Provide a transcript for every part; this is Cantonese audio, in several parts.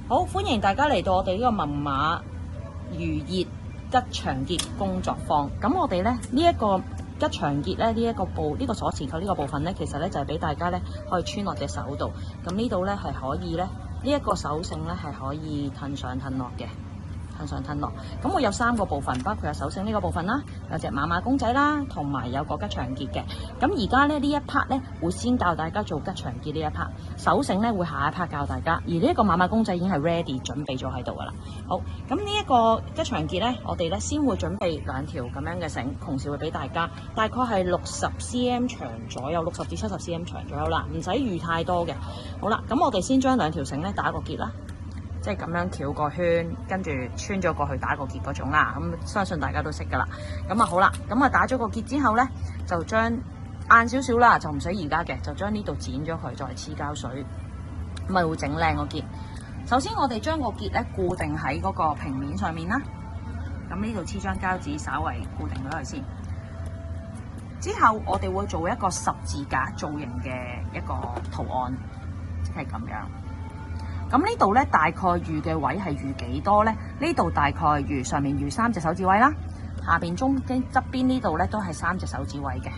好，歡迎大家嚟到我哋呢個文馬漁業吉祥結工作坊。咁我哋咧呢一個吉祥結咧呢個鎖匙扣呢個部分咧，其實咧就係俾大家咧可以穿落隻手度。咁呢度咧係可以咧呢一個手繩咧係可以褪上褪落嘅。褪上褪落，咁會有3個部分，包括有手繩呢個部分啦，有隻馬公仔啦，同埋有個吉祥結嘅。咁而家咧呢一 part 咧會先教大家做吉祥結呢一 part，手繩咧會下一 part 教大家。而呢一個馬公仔已經係 ready 準備咗喺度噶啦。好，咁呢一個吉祥結咧，我哋咧先會準備2條咁樣嘅繩，同時會俾大家，大概係60 cm 長左右，60至70 cm 長左右啦，唔使預太多嘅。好啦，咁我哋先將2條繩咧打個結啦。即係咁樣繞個圈，跟住穿咗過去打個結嗰種啦。咁相信大家都識噶啦。咁啊好啦，咁啊打咗個結之後咧，就將硬少少啦，就唔使而家嘅，就將呢度剪咗佢，再黐膠水，咁咪會整靚個結。首先我哋將個結咧固定喺嗰個平面上面啦。咁呢度黐張膠紙，稍微固定咗佢先。之後我哋會做一個十字架造型嘅一個圖案，即係咁樣。咁呢度咧大概預嘅位係預幾多咧？呢度大概預上面預3隻手指位啦，下邊中間側邊呢度咧都係3隻手指位嘅。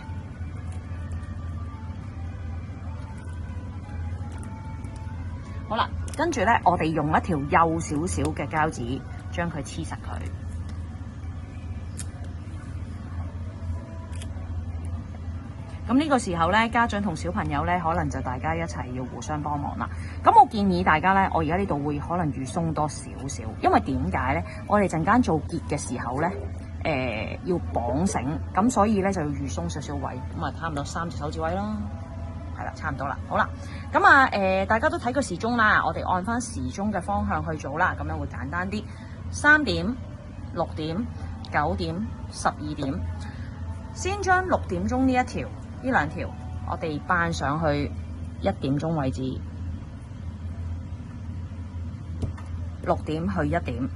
好啦，跟住咧我哋用一條幼少少嘅膠紙將佢黐實佢。咁呢個時候咧，家長同小朋友咧，可能就大家一齊要互相幫忙啦。咁我建議大家咧，我而家呢度會可能預鬆多少少，因為點解咧？我哋陣間做結嘅時候咧，要綁繩，咁所以咧就要預鬆少少位，咁啊差唔多3隻手指位啦，係啦，差唔多啦。好啦，咁啊大家都睇個時鐘啦，我哋按翻時鐘嘅方向去做啦，咁樣會簡單啲。3點、6點、9點、12點，先將6點鐘呢一條。呢2條我哋扮上去1點鐘位置，6點去1點，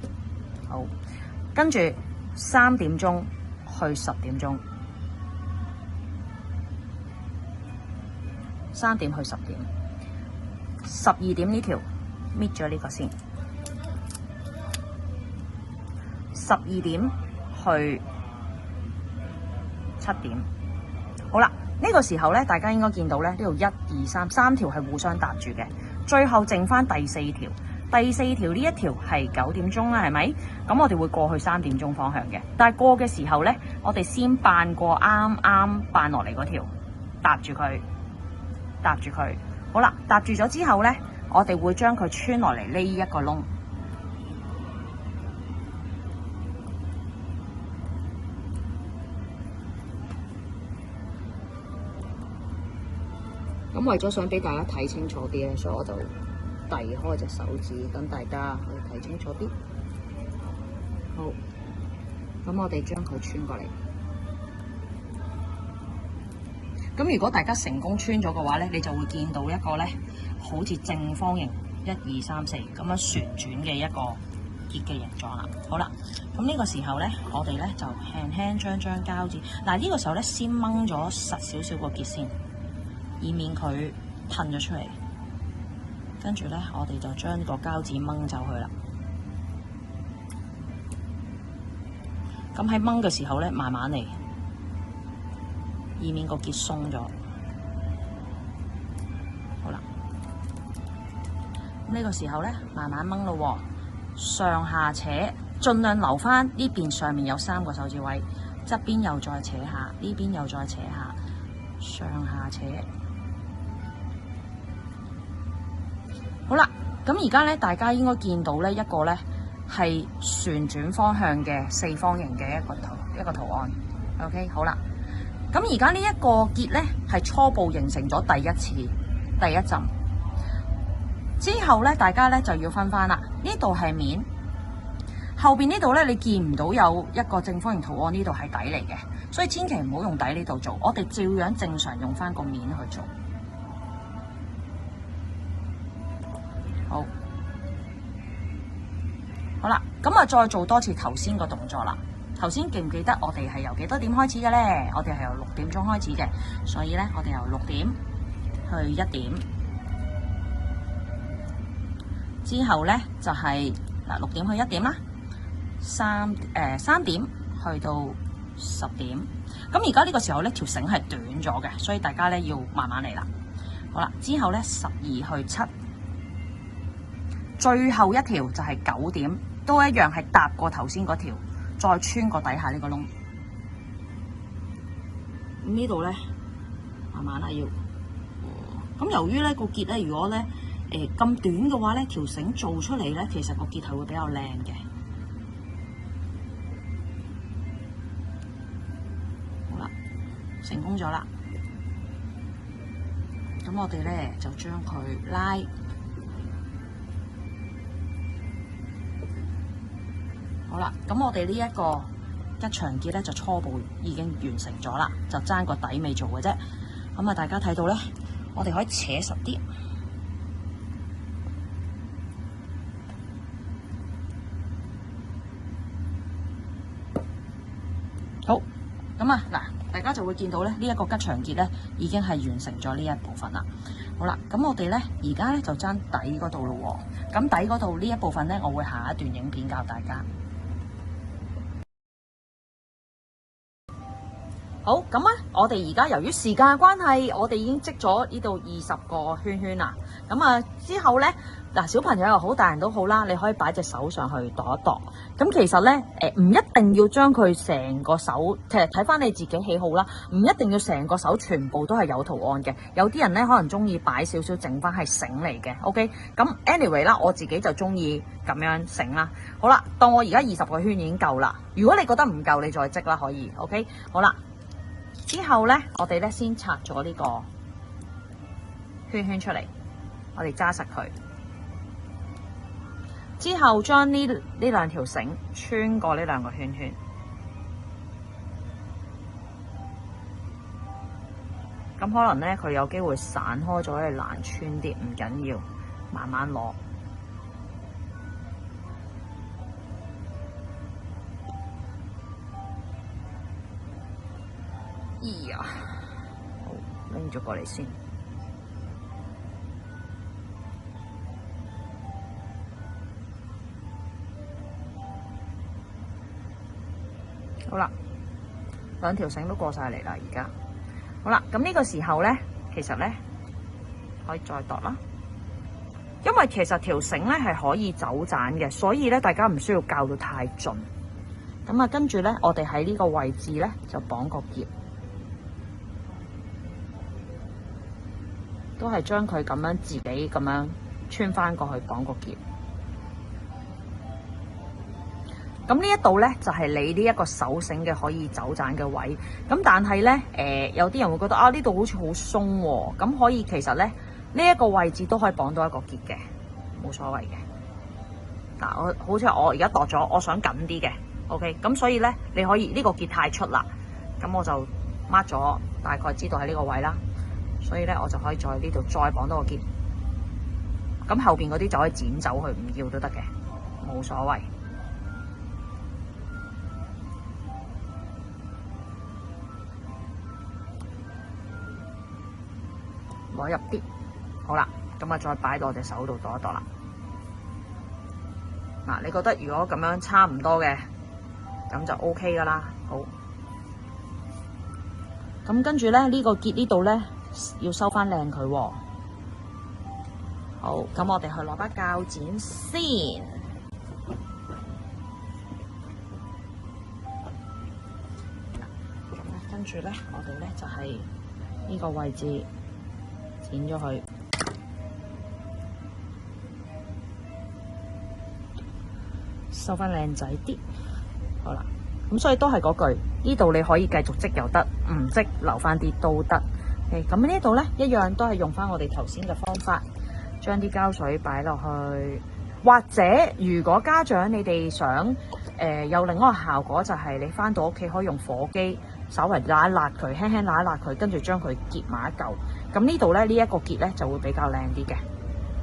好，跟住3點鐘去10點鐘，3點去10點，12點呢條搣咗呢個先，12點去7點，好啦。呢個時候咧，大家應該見到咧，呢度1、2、3條係互相搭住嘅，最後剩翻第4條。第4條呢一條係9點鐘啦，係咪？咁我哋會過去3點鐘方向嘅，但係過嘅時候咧，我哋先扮過啱啱扮落嚟嗰條，搭住佢，搭住佢。好啦，搭住咗之後咧，我哋會將佢穿落嚟呢一個窿。咁為咗想俾大家睇清楚啲咧，所以我就遞開隻手指，等大家可以睇清楚啲。好，咁我哋將佢穿過嚟。咁如果大家成功穿咗嘅話咧，你就會見到一個咧，好似正方形1、2、3、4咁樣旋轉嘅一個結嘅形狀啦。好啦，咁呢個時候咧，我哋咧就輕輕將張膠紙，嗱呢個時候咧先掹咗實少少個結先。以免佢噴咗出嚟，跟住咧，我哋就將個膠紙掹走佢啦。咁喺掹嘅時候咧，慢慢嚟，以免個結鬆咗。好啦，呢個時候咧，慢慢掹咯，上下扯，盡量留返呢邊上面有3個手指位，側邊又再扯下，呢邊又再扯下，上下扯。好啦，咁而家咧，大家應該見到咧一個咧係旋轉方向嘅4方形嘅一個圖案。OK， 好啦，咁而家呢一個結咧係初步形成咗第一浸。之後咧，大家咧就要分翻啦。呢度係面，後邊呢度咧你見唔到有一個正方形圖案，呢度係底嚟嘅，所以千祈唔好用底呢度做，我哋照樣正常用翻個面去做。好啦，咁啊再做多次頭先個動作啦。頭先記唔記得我哋係由幾多點開始嘅咧？我哋係由6點鐘開始嘅，所以咧我哋由6點去1點，之後咧就係嗱6點去1點啦，3點去到10點。咁而家呢個時候咧條繩係短咗嘅，所以大家咧要慢慢嚟啦。好啦，之後咧12去7，最後一條就係9點，都一樣係搭過頭先嗰條，再穿過底下呢個窿。咁呢度咧慢慢啦要。咁由於咧個結咧，如果咧咁短嘅話咧，條繩做出嚟咧，其實個結係會比較靚嘅。好啦，成功咗啦。咁我哋咧就將佢拉。好啦，咁我哋呢一個吉祥結咧就初步已經完成咗啦，就爭個底未做嘅啫。咁啊，大家睇到咧，我哋可以扯實啲。好，咁啊嗱，大家就會見到咧，呢一個吉祥結咧已經係完成咗呢一部分啦。好啦，咁我哋咧而家咧就爭底嗰度咯喎。咁底嗰度呢一部分咧，我會下一段影片教大家。好，咁啊，我哋而家由於時間嘅關係，我哋已經織咗呢度20個圈圈啦。咁啊，之後咧嗱，小朋友又好，大人都好啦，你可以擺隻手上去度一度。咁其實咧，唔一定要將佢成個手，其實睇翻你自己喜好啦，唔一定要成個手全部都係有圖案嘅。有啲人咧可能中意擺少少整翻係繩嚟嘅。OK，咁 anyway 啦，我自己就中意咁樣繩啦。好啦，當我而家20個圈已經夠啦。如果你覺得唔夠，你再織啦，可以。OK，好啦。之後咧，我哋咧先拆咗呢個圈圈出嚟，我哋揸實佢。之後將呢兩條繩穿過呢兩個圈圈。咁可能咧佢有機會散開咗，係難穿啲，唔緊要，慢慢攞。哎呀，好，拎咗過嚟先。好啦，兩條繩都過晒嚟啦，而家。好啦，咁呢個時候咧，其實咧可以再度啦，因為其實條繩咧係可以走盞嘅，所以咧大家唔需要校到太盡。咁啊，跟住咧，我哋喺呢個位置咧就綁個結。都係將佢咁樣自己咁樣穿翻過去綁個結。咁呢一度咧就係你呢一個手繩嘅可以走盞嘅位。咁但係咧有啲人會覺得啊，呢度好似好鬆喎。咁可以其實咧呢一個位置都可以綁到一個結嘅，冇所謂嘅。嗱，我好似我而家度咗，我想緊啲嘅。OK， 咁所以咧你可以呢個結太出啦，咁我就 mark 咗，大概知道喺呢個位啦。所以咧，我就可以在呢度再綁多個結，咁後邊嗰啲就可以剪走佢，唔要都得嘅，冇所謂。攞入啲，好啦，咁啊再擺到我隻手度度一度啦。嗱，你覺得如果咁樣差唔多嘅，咁就 OK 噶啦。好，咁跟住咧呢個結呢度咧。要收翻靚佢喎。好，咁我哋去攞把鉸剪先。咁跟住咧，我哋咧就係呢個位置剪咗佢，收翻靚仔啲。好啦，咁所以都係嗰句，呢度你可以繼續織又得，唔織留翻啲都得。咁呢度咧一樣都係用翻我哋頭先嘅方法，將啲膠水擺落去，或者如果家長你哋想有另一個效果，就係你翻到屋企可以用火機稍微辣一辣佢，輕輕辣一辣佢，跟住將佢結埋一嚿。咁呢度咧呢一個結咧就會比較靚啲嘅。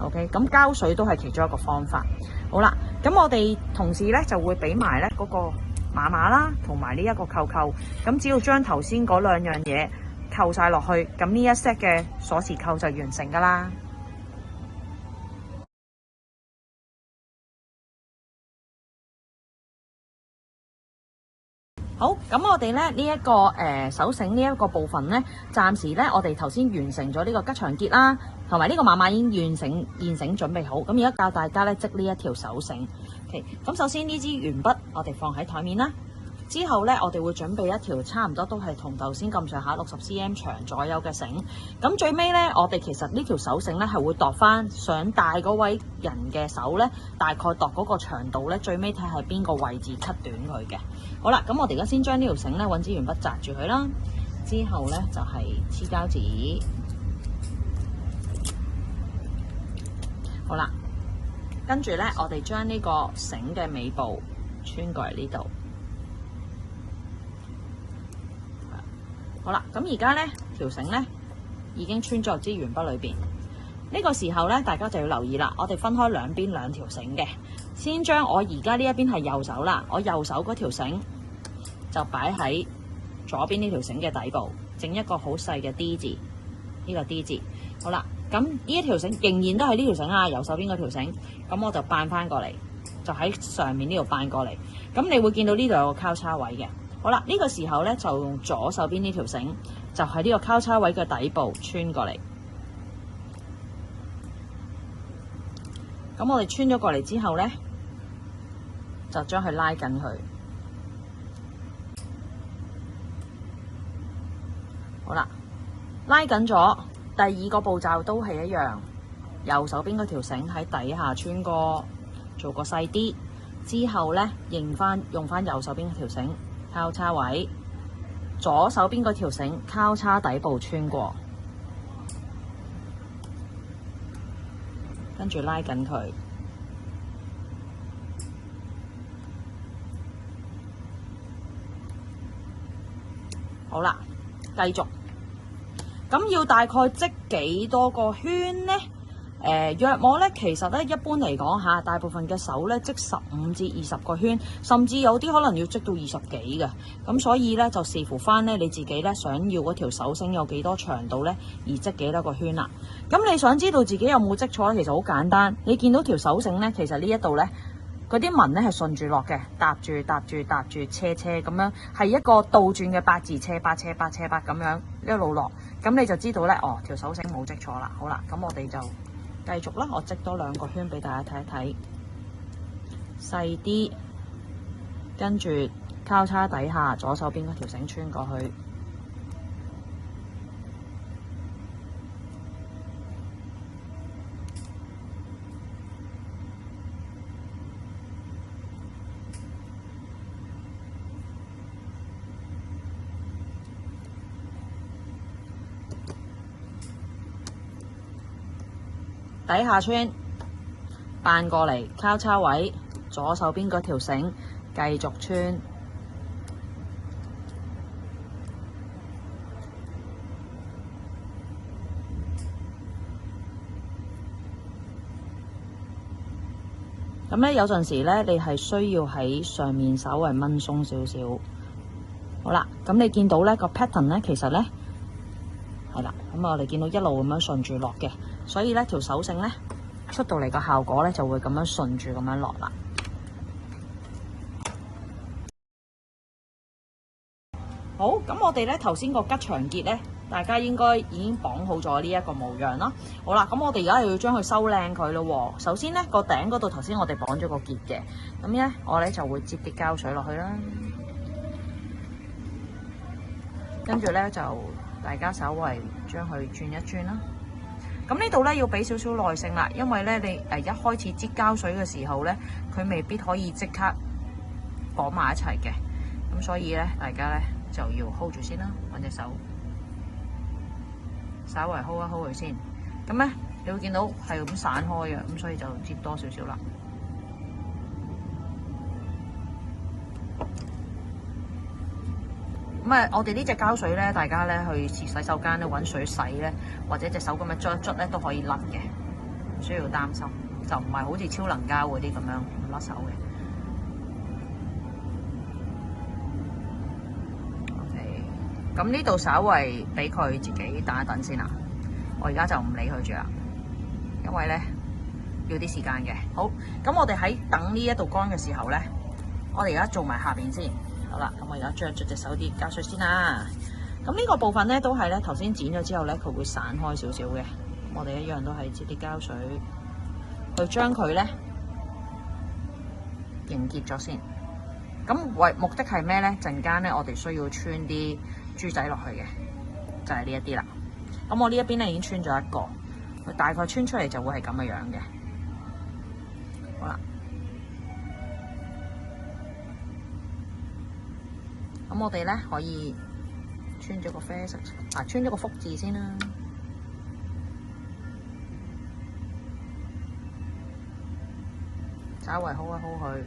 OK， 咁膠水都係其中一個方法。好啦，咁我哋同時咧就會俾埋咧嗰個碼碼啦，同埋呢一個扣扣。咁只要將頭先嗰兩樣嘢扣晒落去，咁呢一 set 嘅鎖匙扣就完成㗎啦。好，咁我哋咧呢一個手繩呢一個部分咧，暫時咧我哋頭先完成咗呢個吉祥結啦，同埋呢個馬馬已經現成準備好。咁而家教大家咧織呢一條手繩。OK，咁首先呢支鉛筆我哋放喺台面啦。之後咧，我哋會準備一條差唔多都係同頭先咁上下60cm 長左右嘅繩。咁最尾咧，我哋其實呢條手繩咧係會度翻想戴嗰位人嘅手咧，大概度嗰個長度咧，最尾睇係邊個位置 cut 短佢嘅。好啦，咁我哋而家先將呢條繩咧揾支鉛筆紮住佢啦。之後咧就係黐膠紙。好啦，跟住咧我哋將呢個繩嘅尾部穿過嚟呢度。好啦，咁而家咧條繩咧已經穿咗入支鉛筆裏邊。呢個時候咧，大家就要留意啦。我哋分開兩邊兩條繩嘅，先將我而家呢一邊係右手啦，我右手嗰條繩就擺喺左邊呢條繩嘅底部，整一個好細嘅 D 字，呢個 D 字。好啦，咁呢一條繩仍然都係呢條繩啊，右手邊嗰條繩。咁我就扳翻過嚟，就喺上面呢度扳過嚟。咁你會見到呢度有個交叉位嘅。好啦，呢個時候咧就用左手邊呢條繩，就喺呢個交叉位嘅底部穿過嚟。咁我哋穿咗過嚟之後咧，就將佢拉緊佢。好啦，拉緊咗，第二個步驟都係一樣，右手邊嗰條繩喺底下穿過，做個細啲。之後咧，用翻右手邊嗰條繩。交叉位，左手邊嗰條繩交叉底部穿過，跟住拉緊佢。好啦，繼續。咁要大概織幾多個圈呢？約莫咧，其實咧一般嚟講嚇，大部分嘅手咧織15至20個圈，甚至有啲可能要織到20幾嘅。咁所以咧就視乎翻咧你自己咧想要嗰條手繩有幾多長度咧，而織幾多個圈啦。咁你想知道自己有冇織錯咧？其實好簡單，你見到條手繩咧，其實呢一度咧嗰啲紋咧係順住落嘅，搭住車咁樣，係一個倒轉嘅8字車8咁樣一路落。咁你就知道咧，哦，條手繩冇織錯啦。好啦，咁我哋就繼續啦，我織多2個圈俾大家睇一睇，細啲，跟住交叉底下左手邊嗰條繩穿過去，底下穿，扳過嚟交叉位，左手邊嗰條繩繼續穿。咁咧有陣時咧，你係需要喺上面稍微掹鬆少少。好啦，咁你見到咧個 pattern 咧，其實咧係啦，咁我哋見到一路咁樣順住落嘅。所以咧條手繩咧出到嚟個效果咧就會咁樣順住咁樣落啦。好，咁我哋咧頭先個吉祥結咧，大家應該已經綁好咗呢一個模樣啦。好啦，咁我哋而家又要將佢收靚佢咯。首先咧個頂嗰度頭先我哋綁咗個結嘅，咁咧我咧就會擠啲膠水落去啦，跟住咧就大家稍微將佢轉一轉啦。咁呢度咧要俾少少耐性啦，因為咧你一開始擠膠水嘅時候咧，佢未必可以即刻綁埋一齊嘅，咁所以咧大家咧就要 hold 住先啦，揾隻手稍微 hold 一 hold 佢先。咁咧你會見到係咁散開嘅，咁所以就擠多少少啦。咁啊，我哋呢隻膠水咧，大家咧去洗手間咧揾水洗咧，或者隻手咁樣捽一捽咧都可以甩嘅，唔需要擔心，就唔係好似超能膠嗰啲咁樣唔甩手嘅。OK，咁呢度稍為俾佢自己等一等先啦，我而家就唔理佢住啦，因為咧要啲時間嘅。好，咁我哋喺等呢一度乾嘅時候咧，我哋而家做埋下邊先。好啦，咁我而家將隻手啲膠水先啦。咁呢個部分咧都係咧頭先剪咗之後咧，佢會散開少少嘅。我哋一樣都係擠啲膠水去將佢咧凝結咗先。咁目的係咩咧？陣間咧我哋需要穿啲珠仔落去嘅，就係呢一啲啦。咁我呢一邊咧已經穿咗一個，佢大概穿出嚟就會係咁嘅樣嘅。好啦，咁我哋咧可以穿咗個啡色，穿咗個福字先啦。稍微 hold 一 hold 佢。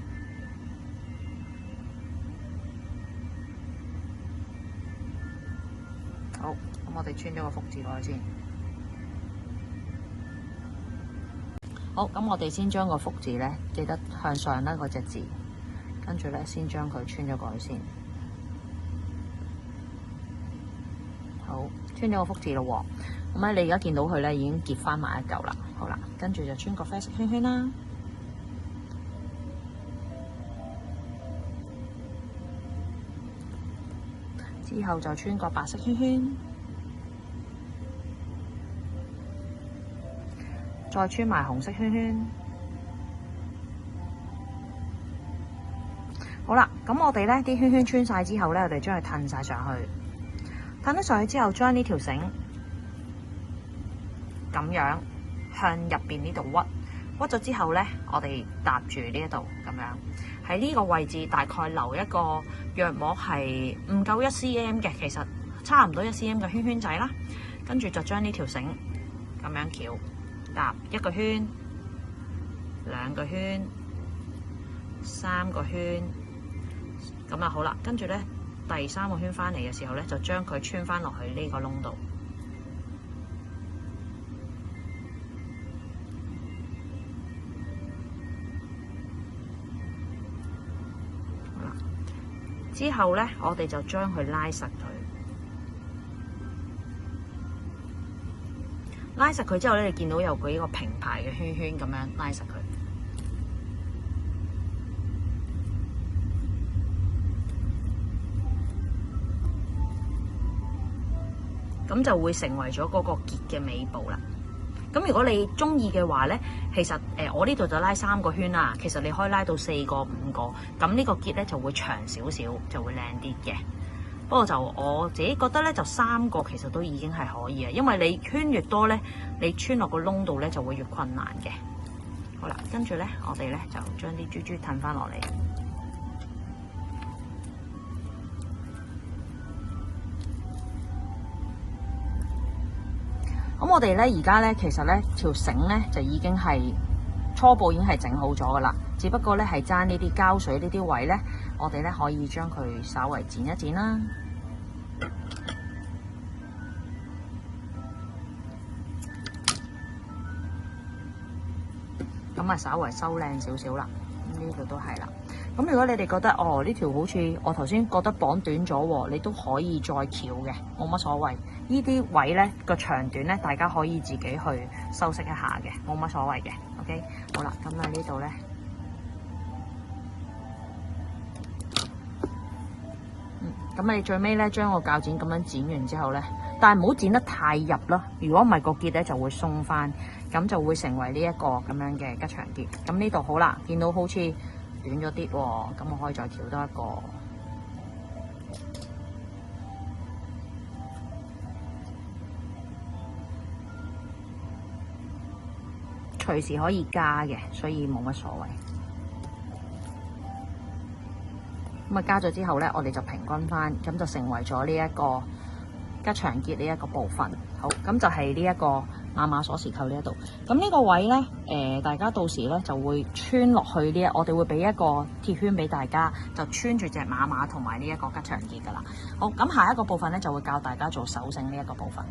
好，咁我哋穿咗個福字落去先。好，咁我哋先將個福字咧，記得向上啦嗰隻字，跟住咧先將佢穿咗過去先。好，穿咗個福字咯喎。咁咧，你而家見到佢咧已經結翻埋一嚿啦。好啦，跟住就穿個啡色圈圈啦。之後就穿個白色圈圈，再穿埋紅色圈圈。好啦，咁我哋咧啲圈圈穿晒之後咧，我哋將佢褪晒上去。褪咗上去之後，將呢條繩咁樣向入邊呢度屈咗之後咧，我哋搭住呢一度咁樣。喺呢個位置大概留一個約莫係唔夠1 cm 嘅，其實差唔多1 cm 嘅圈圈仔啦。跟住就將呢條繩咁樣翹搭一個圈、2個圈、3個圈，咁啊好啦。跟住咧第3個圈翻嚟嘅時候咧，就將佢穿翻落去呢個窿度。之後咧，我哋就將佢拉實佢，拉實佢之後咧，你見到有幾個平排嘅圈圈咁樣拉實佢，咁就會成為咗嗰個結嘅尾部啦。咁如果你中意嘅話咧，其實我呢度就拉3個圈啦，其實你可以拉到4個、5個，咁呢個結咧就會長少少，就會靚啲嘅。不過就我自己覺得咧，就3個其實都已經係可以啊，因為你圈越多咧，你穿落個窿度咧就會越困難嘅。好啦，跟住咧，我哋咧就將啲珠珠褪翻落嚟。咁我哋咧而家咧，其實咧條繩咧就已經係初步已經係整好咗噶啦，只不過咧係爭呢啲膠水呢啲位咧，我哋咧可以將佢稍微剪一剪啦。咁啊，稍微收靚少少啦，呢度都係啦。咁如果你哋覺得呢條好似我頭先覺得綁短咗喎，你都可以再翹嘅，冇乜所謂。呢啲位咧個長短咧，大家可以自己去修飾一下嘅，冇乜所謂嘅。OK， 好啦，咁啊呢度咧，咁你最尾咧將個鉸剪咁樣剪完之後咧，但係唔好剪得太入咯，如果唔係個結咧就會鬆翻，咁就會成為呢一個咁樣嘅吉祥結。咁呢度好啦，見到好似短咗啲喎，咁我可以再調多一個。隨時可以加嘅，所以冇乜所謂。咁啊加咗之後咧，我哋就平均翻，咁就成為咗呢一個吉祥結呢一個部分。好，咁就係呢一個馬馬鎖匙扣呢一度。咁呢個位咧，大家到時咧就會穿落去呢我哋會俾一個鐵圈俾大家，就穿住隻馬馬同埋呢一個吉祥結噶啦。好，咁下一個部分咧就會教大家做手繩呢一個部分。